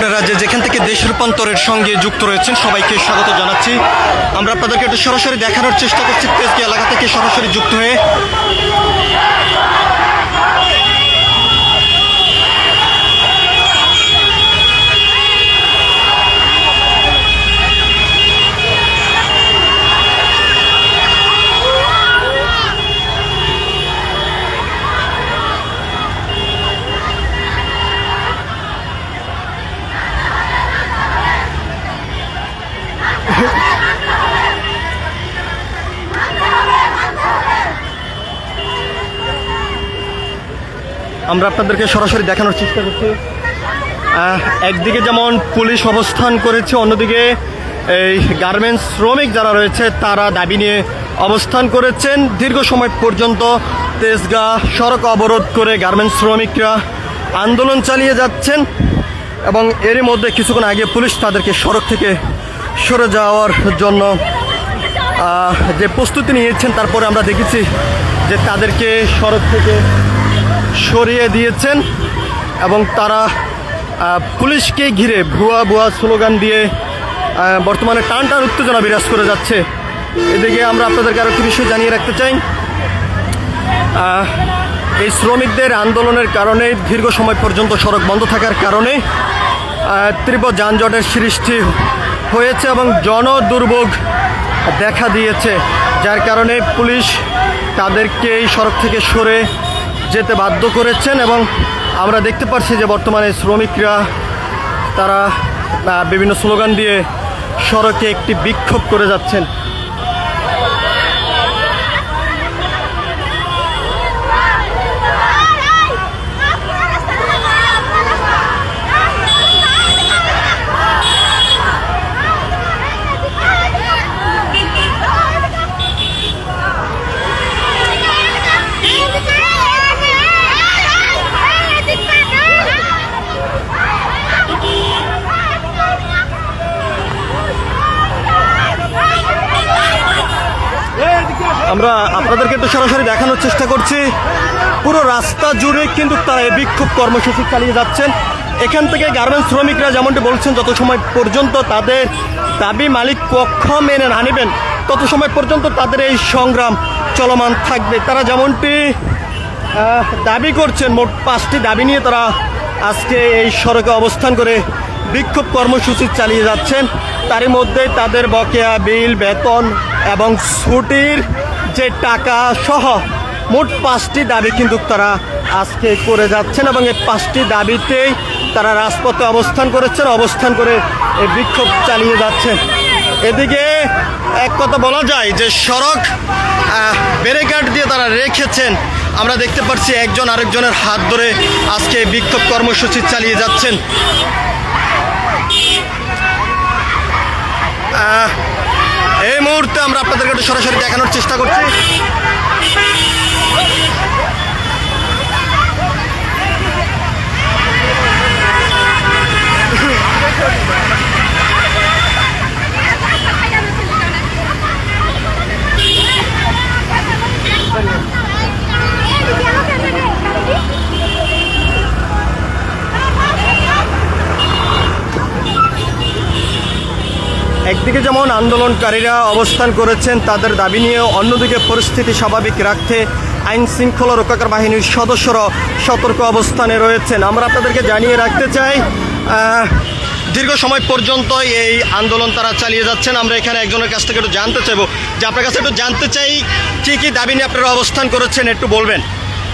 আপনারা যেখান থেকে দেশ রূপান্তরের সঙ্গে যুক্ত রয়েছেন সবাইকে স্বাগত জানাচ্ছি। আমরা আপনাদেরকে একটু সরাসরি দেখানোর চেষ্টা করছি তেজগাঁ এলাকা থেকে সরাসরি যুক্ত হয়ে। আমরা আপনাদেরকে সরাসরি দেখানোর চেষ্টা করছি। একদিকে যেমন পুলিশ অবস্থান করেছে, অন্যদিকে এই গার্মেন্টস শ্রমিক যারা রয়েছে তারা দাবি নিয়ে অবস্থান করেছেন। দীর্ঘ সময় পর্যন্ত তেজগাঁ সড়ক অবরোধ করে গার্মেন্টস শ্রমিকরা আন্দোলন চালিয়ে যাচ্ছেন এবং এরই মধ্যে কিছুক্ষণ আগে পুলিশ তাদেরকে সড়ক থেকে সরে যাওয়ার জন্য যে প্রস্তুতি নিয়েছেন, তারপরে আমরা দেখেছি যে তাদেরকে সড়ক থেকে সরিয়ে দিয়েছেন এবং তারা পুলিশকে ঘিরে ভুয়া স্লোগান দিয়ে বর্তমানে টান উত্তেজনা বিরাজ করে যাচ্ছে। এদিকে আমরা আপনাদেরকে আরও একটি বিষয় জানিয়ে রাখতে চাই। এই শ্রমিকদের আন্দোলনের কারণে দীর্ঘ সময় পর্যন্ত সড়ক বন্ধ থাকার কারণে তীব্র যানজটের সৃষ্টি হয়েছে এবং জনদুর্ভোগ দেখা দিয়েছে, যার কারণে পুলিশ তাদেরকে এই সড়ক থেকে সরে যেতে বাধ্য করেছেন এবং আমরা দেখতে পাচ্ছি যে বর্তমানে শ্রমিকরা তারা বিভিন্ন স্লোগান দিয়ে সড়কে একটি বিক্ষোভ করে যাচ্ছেন। আমরা আপনাদেরকে একটু সরাসরি দেখানোর চেষ্টা করছি। পুরো রাস্তা জুড়ে কিন্তু তারা এই বিক্ষোভ কর্মসূচি চালিয়ে যাচ্ছেন। এখান থেকে গার্মেন্টস শ্রমিকরা যেমনটি বলছেন, যত সময় পর্যন্ত তাদের দাবি মালিক পক্ষ মেনে না নেবেন তত সময় পর্যন্ত তাদের এই সংগ্রাম চলমান থাকবে। তারা যেমনটি দাবি করছেন, মোট 5টি দাবি নিয়ে তারা আজকে এই সড়কে অবস্থান করে বিক্ষোভ কর্মসূচি চালিয়ে যাচ্ছেন। তারই মধ্যে তাদের বকেয়া বিল, বেতন এবং ছুটির যে টাকা সহ মোট 5টি দাবি কিন্তু তারা আজকে করে যাচ্ছেন এবং এই 5টি দাবিতেই তারা রাজপথে অবস্থান করেছেন, অবস্থান করে এই বিক্ষোভ চালিয়ে যাচ্ছেন। এদিকে এক কথা বলা যায় যে সড়ক ব্যারিকেড দিয়ে তারা রেখেছেন। আমরা দেখতে পাচ্ছি একজন আরেকজনের হাত ধরে আজকে বিক্ষোভ কর্মসূচি চালিয়ে যাচ্ছেন। এই মুহূর্তে আমরা আপনাদেরকে একটু সরাসরি দেখানোর চেষ্টা করছি। একদিকে যেমন আন্দোলনকারীরা অবস্থান করেছেন তাদের দাবি নিয়ে, অন্যদিকে পরিস্থিতি স্বাভাবিক রাখতে আইন শৃঙ্খলা রক্ষাকারী বাহিনীর সদস্যরা সতর্ক অবস্থানে রয়েছেন। আমরা আপনাদেরকে জানিয়ে রাখতে চাই, দীর্ঘ সময় পর্যন্ত এই আন্দোলন তারা চালিয়ে যাচ্ছেন। আমরা এখানে একজনের কাছ থেকে একটু জানতে চাইবো যে আপনার কাছে একটু জানতে চাই কী কী দাবি নিয়ে আপনারা অবস্থান করেছেন, একটু বলবেন।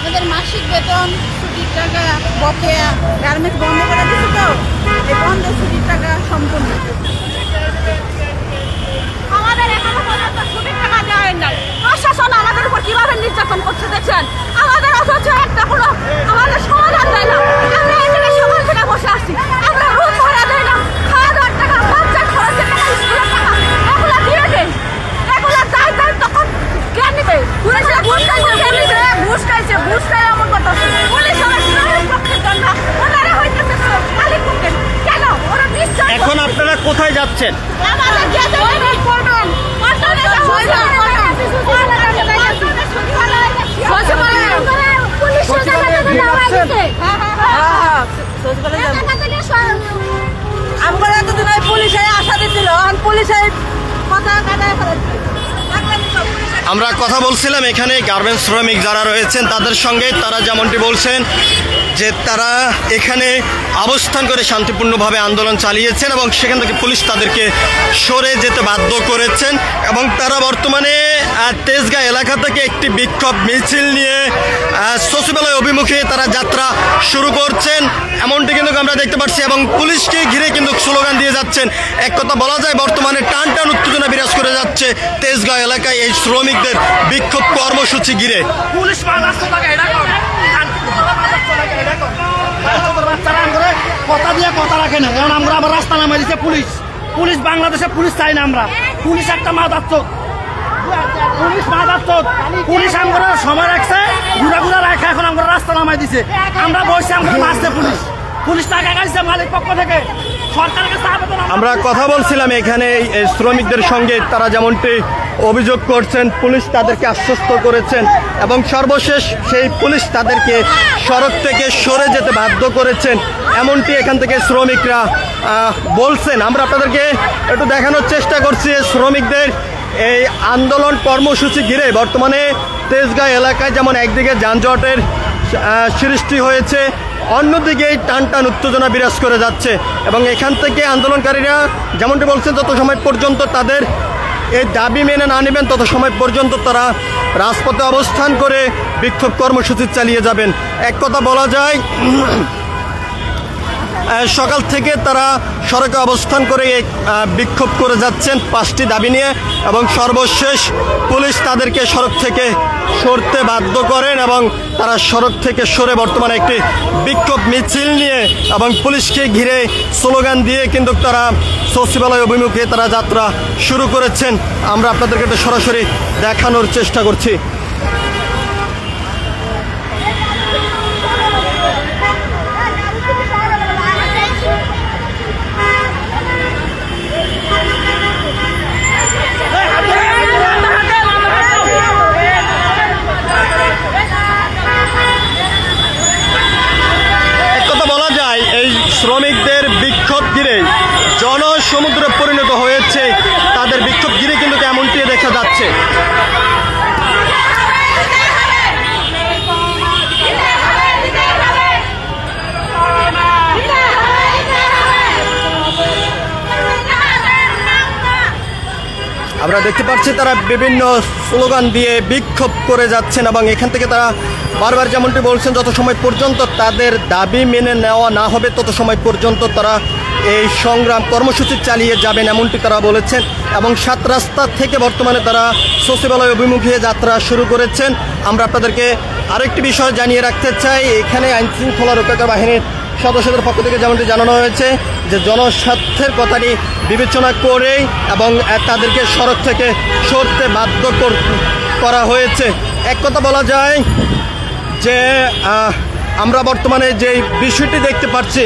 আমাদের মাসিক বেতন, ছুটির টাকা, বকেয়া, গার্মেন্টস বন্ধ করে দিচ্ছে, তো এই বন্ধ ছুটির টাকা সম্পূর্ণ। আমাদের এখনো পর্যন্ত ছুটির টাকা দেওয়া নাই। প্রশাসন আমাদের উপর কিভাবে নির্যাতন করছে দেখছেন। আমাদের অথচ একটা কোনো আমাদের সমাধান দেয় না। আমরা এই জায়গায় সকাল থেকে বসে আসছি, আমরা রুম ভাড়া দেয় না, খাওয়া দাওয়ার টাকা, বাচ্চার খরচের টাকা, স্কুলের টাকা এগুলো দিয়ে দেয়। এগুলো যাই তখন কে নেবে? পুলিশরা ঘুষ খাইছে, ঘুষ খাইছে, ঘুষ খাই এমন কথা। পুলিশ আমার শ্রমিক পক্ষের জন্য, ওনারা হইতেছে মালিক পক্ষের। কেন ওরা নিশ্চয়? এখন আপনারা কোথায় যাচ্ছেন? আমাদের যেতে হবে পল্টন, পল্টনে হয় না, পুলিশ জায়গা থেকে নেওয়া হয়েছে। হ্যাঁ আমরা এতদিন ওই পুলিশে আশা দিছিল আর পুলিশে কথা কাটায় ফেলেছে। আমরা কথা বলছিলাম এখানে গার্মেন্টস শ্রমিক যারা রয়েছেন তাদের সঙ্গে, তারা যেমনটি বলছেন যে তারা এখানে অবস্থান করে শান্তিপূর্ণভাবে আন্দোলন চালিয়েছেন এবং সেখান থেকে পুলিশ তাদেরকে সরে যেতে বাধ্য করেছেন এবং তারা বর্তমানে তেজগাঁ এলাকা থেকে একটি বিক্ষোভ মিছিল নিয়ে সচিবালয় অভিমুখে তারা যাত্রা শুরু করছেন এমনটি কিন্তু আমরা দেখতে পাচ্ছি এবং পুলিশকে ঘিরে কিন্তু স্লোগান দিয়ে যাচ্ছেন। এক কথা বলা যায় বর্তমানে টান টান উত্তেজনা বিরাজ করে যাচ্ছে তেজগাঁ এলাকায় এই শ্রমিকদের বিক্ষোভ কর্মসূচি ঘিরে। পুলিশ কথা দিয়ে কথা রাখে না, কারণ আমরা আবার রাস্তা নামে দিচ্ছে পুলিশ। পুলিশ বাংলাদেশে পুলিশ চাই না আমরা। পুলিশ একটা মাদারচোদ, পুলিশ আমরা সময় রাখছে ঘুরা রাখা, এখন আমরা রাস্তা নামাই দিছে। আমরা বসে আমরা মারছে পুলিশ টাকা খাইছে মালিক পক্ষ থেকে, সরকারের কাছে আবেদন। আমরা কথা বলছিলাম এখানে এই শ্রমিকদের সঙ্গে, তারা যেমনটি অভিযোগ করছেন পুলিশ তাদেরকে আশ্বস্ত করেছেন এবং সর্বশেষ সেই পুলিশ তাদেরকে সড়ক থেকে সরে যেতে বাধ্য করেছেন এমনটি এখান থেকে শ্রমিকরা বলছেন। আমরা আপনাদেরকে একটু দেখানোর চেষ্টা করছি শ্রমিকদের এই আন্দোলন কর্মসূচি ঘিরে বর্তমানে তেজগাঁ এলাকায় যেমন একদিকে যানজটের সৃষ্টি হয়েছে, অন্যদিকে টান টান উত্তেজনা বিরাজ করে যাচ্ছে এবং এখান থেকে আন্দোলনকারীরা যেমনটি বলছেন যত সময় পর্যন্ত তাদের এই দাবি মেনে না নেবেন তত সময় পর্যন্ত তারা রাজপথে অবস্থান করে বিক্ষোভ কর্মসূচি চালিয়ে যাবেন। এক কথা বলা যায় সকাল থেকে তারা সড়কে অবস্থান করে বিক্ষোভ করে যাচ্ছেন 5টি দাবি নিয়ে এবং সর্বশেষ পুলিশ তাদেরকে সড়ক থেকে সরতে বাধ্য করেন এবং তারা সড়ক থেকে সরে বর্তমানে একটি বিক্ষোভ মিছিল নিয়ে এবং পুলিশকে ঘিরে স্লোগান দিয়ে কিন্তু তারা সচিবালয় অভিমুখে তারা যাত্রা শুরু করেছেন। আমরা আপনাদেরকে এটা সরাসরি দেখানোর চেষ্টা করছি। এই শ্রমিকদের বিক্ষোভ ঘিরে জনসমুদ্রে পরিণত হয়েছে, তাদের বিক্ষোভ ঘিরে কিন্তু এমনটি দেখা যাচ্ছে। আমরা দেখতে পাচ্ছি তারা বিভিন্ন স্লোগান দিয়ে বিক্ষোভ করে যাচ্ছেন এবং এখান থেকে তারা বারবার যেমনটি বলছেন যত সময় পর্যন্ত তাদের দাবি মেনে নেওয়া না হবে তত সময় পর্যন্ত তারা এই সংগ্রাম কর্মসূচি চালিয়ে যাবেন এমনটি তারা বলেছেন এবং 7 রাস্তা থেকে বর্তমানে তারা সচিবালয় অভিমুখে যাত্রা শুরু করেছেন। আমরা আপনাদেরকে আরেকটি বিষয় জানিয়ে রাখতে চাই, এখানে আইনশৃঙ্খলা রক্ষাকারী বাহিনীর সদস্যদের পক্ষ থেকে যেমনটি জানানো হয়েছে যে জনস্বার্থের কথাটি বিবেচনা করেই এবং তাদেরকে সড়ক থেকে সরতে বাধ্য করা হয়েছে। এক কথা বলা যায় যে আমরা বর্তমানে যে বিষয়টি দেখতে পাচ্ছি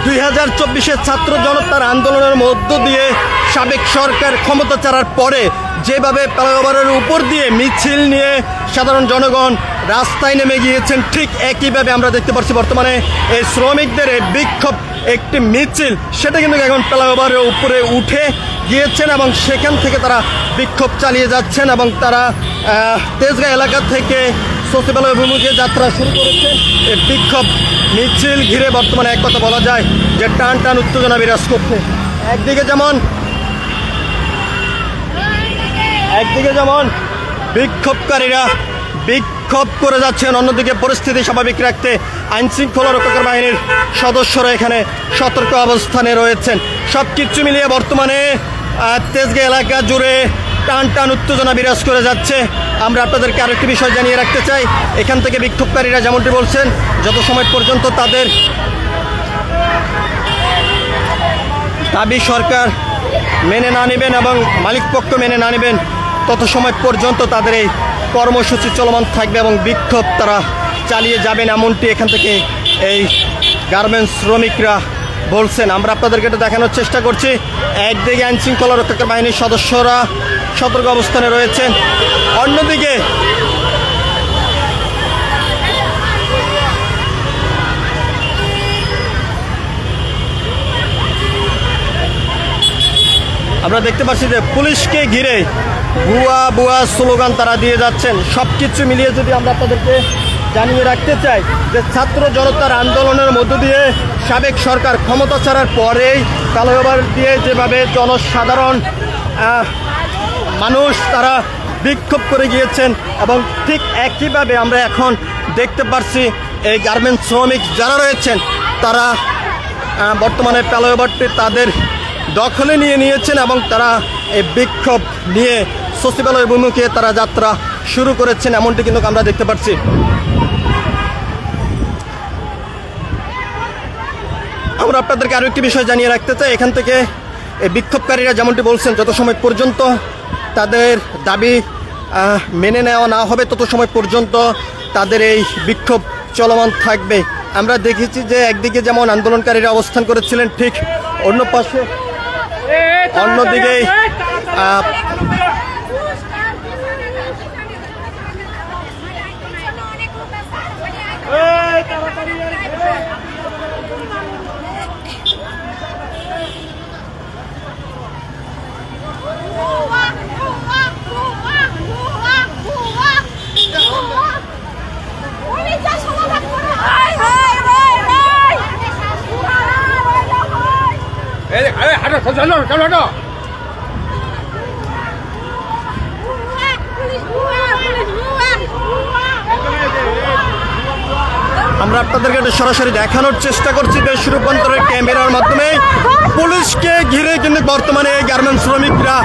2024-এর ছাত্র জনতার আন্দোলনের মধ্য দিয়ে সাবেক সরকার ক্ষমতা ছাড়ার পরে যেভাবে ফ্লাইওভারের উপর দিয়ে মিছিল নিয়ে সাধারণ জনগণ রাস্তায় নেমে গিয়েছেন, ঠিক একইভাবে আমরা দেখতে পাচ্ছি বর্তমানে এই শ্রমিকদের এই বিক্ষোভ একটি মিছিল সেটা কিন্তু এখন ফ্লাইওভারের উপরে উঠে গিয়েছেন এবং সেখান থেকে তারা বিক্ষোভ চালিয়ে যাচ্ছেন এবং তারা তেজগাঁ এলাকা থেকে সচিবালয় অভিমুখে যাত্রা শুরু করেছেন। এই বিক্ষোভ মিছিল ঘিরে বর্তমানে এক কথা বলা যায় যে টান টান উত্তেজনা বিরাজ করছে। একদিকে যেমন বিক্ষোভকারীরা বিক্ষোভ করে যাচ্ছেন, অন্যদিকে পরিস্থিতি স্বাভাবিক রাখতে আইনশৃঙ্খলা রক্ষাকারী বাহিনীর সদস্যরা এখানে সতর্ক অবস্থানে রয়েছেন। সব কিছু মিলিয়ে বর্তমানে তেজগাঁ এলাকা জুড়ে টান টান উত্তেজনা বিরাজ করে যাচ্ছে। আমরা আপনাদেরকে আরেকটি বিষয় জানিয়ে রাখতে চাই, এখান থেকে বিক্ষোভকারীরা যেমনটি বলছেন যত সময় পর্যন্ত তাদের দাবি সরকার মেনে না নেবেন এবং মালিকপক্ষ মেনে না নেবেন তত সময় পর্যন্ত তাদের এই কর্মসূচি চলমান থাকবে এবং বিক্ষোভ তারা চালিয়ে যাবেন এমনটি এখান থেকে এই গার্মেন্টস শ্রমিকরা বলছেন। আমরা আপনাদেরকে এটা দেখানোর চেষ্টা করছি, একদিকে আইনশৃঙ্খলা রক্ষাকারী বাহিনীর সদস্যরা সতর্ক অবস্থানে রয়েছেন, অন্যদিকে আমরা দেখতে পাচ্ছি যে পুলিশকে ঘিরে ভুয়া ভুয়া স্লোগান তারা দিয়ে যাচ্ছেন। সব কিছু মিলিয়ে যদি আমরা আপনাদেরকে জানিয়ে রাখতে চাই যে ছাত্র জনতার আন্দোলনের মধ্য দিয়ে সাবেক সরকার ক্ষমতা ছাড়ার পরেই ফ্লাইওভার দিয়ে যেভাবে জনসাধারণ মানুষ তারা বিক্ষোভ করে গিয়েছেন, এবং ঠিক একইভাবে আমরা এখন দেখতে পাচ্ছি এই গার্মেন্টস শ্রমিক যারা রয়েছেন তারা বর্তমানে ফ্লাইওভারটি তাদের দখলে নিয়ে নিয়েছেন এবং তারা এই বিক্ষোভ নিয়ে সচিবালয় অভিমুখে তারা যাত্রা শুরু করেছেন, এমনটি কিন্তু আমরা দেখতে পাচ্ছি। আমরা আপনাদেরকে আরও একটি বিষয় জানিয়ে রাখতে চাই, এখান থেকে এই বিক্ষোভকারীরা যেমনটি বলছেন যত সময় পর্যন্ত তাদের দাবি মেনে নেওয়া না হবে তত সময় পর্যন্ত তাদের এই বিক্ষোভ চলমান থাকবে। আমরা দেখেছি যে একদিকে যেমন আন্দোলনকারীরা অবস্থান করেছিলেন, ঠিক অন্য পাশে অন্যদিকে আমরা আপনাদেরকে এটা সরাসরি দেখানোর চেষ্টা করছি দেশ রূপান্তরের ক্যামেরার মাধ্যমে। পুলিশকে ঘিরে কিন্তু বর্তমানে এই গার্মেন্টস শ্রমিকরা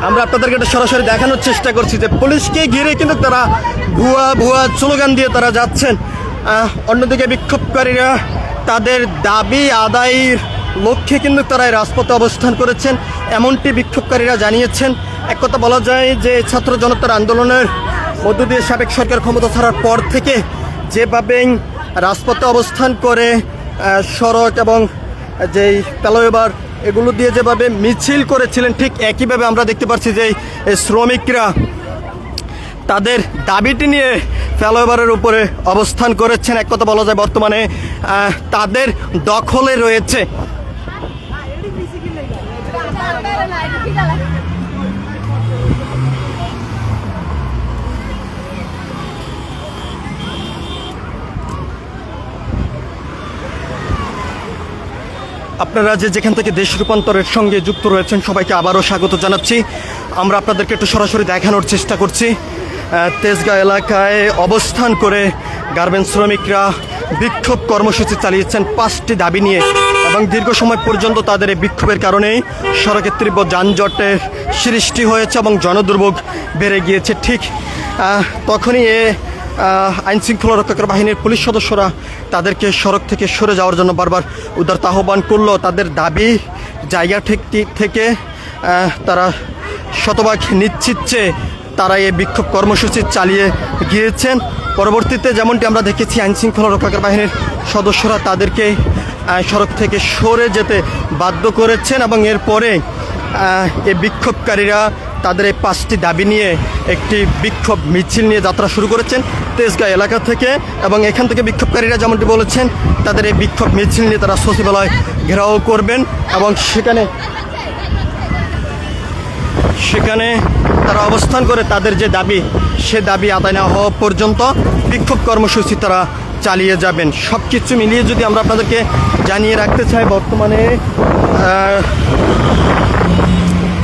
আমরা আপনাদেরকে এটা সরাসরি দেখানোর চেষ্টা করছি যে পুলিশকে ঘিরে কিন্তু তারা ভুয়া ভুয়া স্লোগান দিয়ে তারা যাচ্ছেন। অন্যদিকে বিক্ষোভকারীরা তাদের দাবি আদায়ের লক্ষ্যে কিন্তু তারা এই রাজপথে অবস্থান করেছেন, এমনটি বিক্ষোভকারীরা জানিয়েছেন। এক কথা বলা যায় যে ছাত্র জনতার আন্দোলনের মধ্য দিয়ে সাবেক সরকার ক্ষমতা ছাড়ার পর থেকে যেভাবে রাজপথে অবস্থান করে সড়ক এবং যেই ফ্লাইওভার এগুলো দিয়ে যেভাবে মিছিল করেছিলেন, ঠিক একইভাবে আমরা দেখতে পাচ্ছি যে শ্রমিকরা তাদের দাবিটি নিয়ে ফ্লাইওভারের উপরে অবস্থান করেছেন। এক কথা বলা যায় বর্তমানে তাদের দখলে রয়েছে। আপনারা যেখান থেকে দেশ রূপান্তরের সঙ্গে যুক্ত রয়েছেন সবাইকে আবারও স্বাগত জানাচ্ছি। আমরা আপনাদেরকে একটু সরাসরি দেখানোর চেষ্টা করছি তেজগাঁ এলাকায় অবস্থান করে গার্মেন্টস শ্রমিকরা বিক্ষোভ কর্মসূচি চালিয়েছেন 5টি দাবি নিয়ে, এবং দীর্ঘ সময় পর্যন্ত তাদের এই বিক্ষোভের কারণেই সড়কের তীব্র যানজটের সৃষ্টি হয়েছে এবং জনদুর্ভোগ বেড়ে গিয়েছে। ঠিক তখনই আইনশৃঙ্খলা রক্ষাকারী বাহিনীর পুলিশ সদস্যরা তাদেরকে সড়ক থেকে সরে যাওয়ার জন্য বারবার উদারতা আহ্বান করলো। তাদের দাবি জায়গা থেকে তারা শতভাগ নিশ্চিত যে তারা এই বিক্ষোভ কর্মসূচি চালিয়ে গিয়েছেন। পরবর্তীতে যেমনটি আমরা দেখেছি আইনশৃঙ্খলা রক্ষাকারী বাহিনীর সদস্যরা তাদেরকে সড়ক থেকে সরে যেতে বাধ্য করেছেন, এবং এরপরে এই বিক্ষোভকারীরা তাদের এই 5টি দাবি নিয়ে একটি বিক্ষোভ মিছিল নিয়ে যাত্রা শুরু করেছেন তেজগাঁ এলাকা থেকে, এবং এখান থেকে বিক্ষোভকারীরা যেমনটি বলেছেন তাদের এই বিক্ষোভ মিছিল নিয়ে তারা সচিবালয় ঘেরাও করবেন, এবং সেখানে তারা অবস্থান করে তাদের যে দাবি সে দাবি আদায় না হওয়া পর্যন্ত বিক্ষোভ কর্মসূচি তারা চালিয়ে যাবেন। সব কিছু মিলিয়ে যদি আমরা আপনাদেরকে জানিয়ে রাখতে চাই বর্তমানে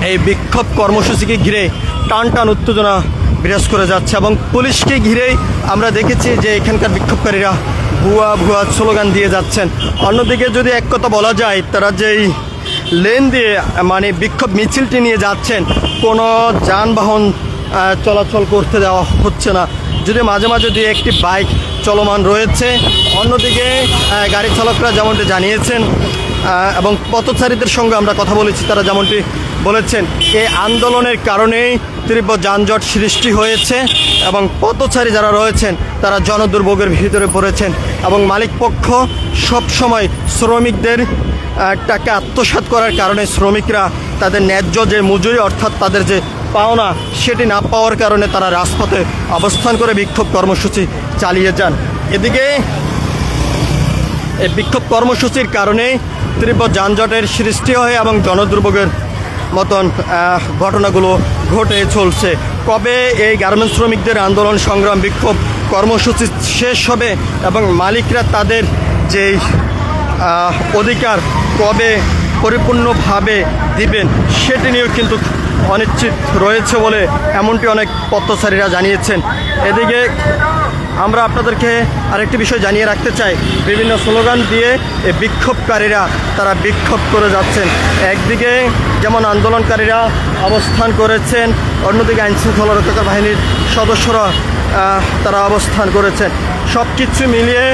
এই বিক্ষোভ কর্মসূচিকে ঘিরে টান টান উত্তেজনা বিরাজ করে যাচ্ছে, এবং পুলিশকে ঘিরেই আমরা দেখেছি যে এখানকার বিক্ষোভকারীরা ভুয়া ভুয়া স্লোগান দিয়ে যাচ্ছেন। অন্যদিকে যদি এক কথা বলা যায় তারা যেই লেন দিয়ে মানে বিক্ষোভ মিছিলটি নিয়ে যাচ্ছেন কোনো যানবাহন চলাচল করতে দেওয়া হচ্ছে না, যদি মাঝে মাঝে দিয়ে একটি বাইক চলমান রয়েছে। অন্যদিকে গাড়ি চালকরা যেমনটি জানিয়েছেন এবং পথচারীদের সঙ্গে আমরা কথা বলেছি, তারা যেমনটি বলেছেন এই আন্দোলনের কারণেই তীব্র যানজট সৃষ্টি হয়েছে এবং পথচারী যারা রয়েছেন তারা জনদুর্ভোগের ভিতরে পড়েছেন এবং মালিকপক্ষ সবসময় শ্রমিকদের টাকা আত্মসাৎ করার কারণে শ্রমিকরা তাদের ন্যায্য যে মজুরি অর্থাৎ তাদের যে পাওনা সেটি না পাওয়ার কারণে তারা রাজপথে অবস্থান করে বিক্ষোভ কর্মসূচি চালিয়ে যান। এদিকে এই বিক্ষোভ কর্মসূচির কারণে তীব্র যানজটের সৃষ্টি হয় এবং জনদুর্ভোগের মতন ঘটনাগুলো ঘটে চলছে। কবে এই গার্মেন্টস শ্রমিকদের আন্দোলন সংগ্রাম বিক্ষোভ কর্মসূচি শেষ হবে এবং মালিকরা তাদের যেই অধিকার কবে পরিপূর্ণভাবে দিবেন সেটি নিয়েও কিন্তু অনিশ্চিত রয়েছে বলে এমনটি অনেক পথচারীরা জানিয়েছেন। এদিকে আমরা আপনাদেরকে আরেকটি বিষয় জানিয়ে রাখতে চাই, বিভিন্ন স্লোগান দিয়ে এই বিক্ষোভকারীরা তারা বিক্ষোভ করে যাচ্ছেন। একদিকে যেমন আন্দোলনকারীরা অবস্থান করেছেন, অন্যদিকে আইনশৃঙ্খলা রক্ষাকারী বাহিনীর সদস্যরা তারা অবস্থান করেছেন। সব কিছু মিলিয়ে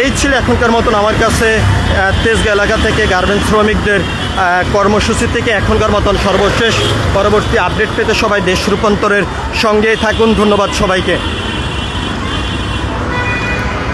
এই ছিল এখনকার মতন আমার কাছে তেজগাঁ এলাকা থেকে গার্মেন্টস শ্রমিকদের কর্মসূচি থেকে এখনকার মতন সর্বশেষ। পরবর্তী আপডেট পেতে সবাই দেশ রূপান্তরের সঙ্গেই থাকুন। ধন্যবাদ সবাইকে।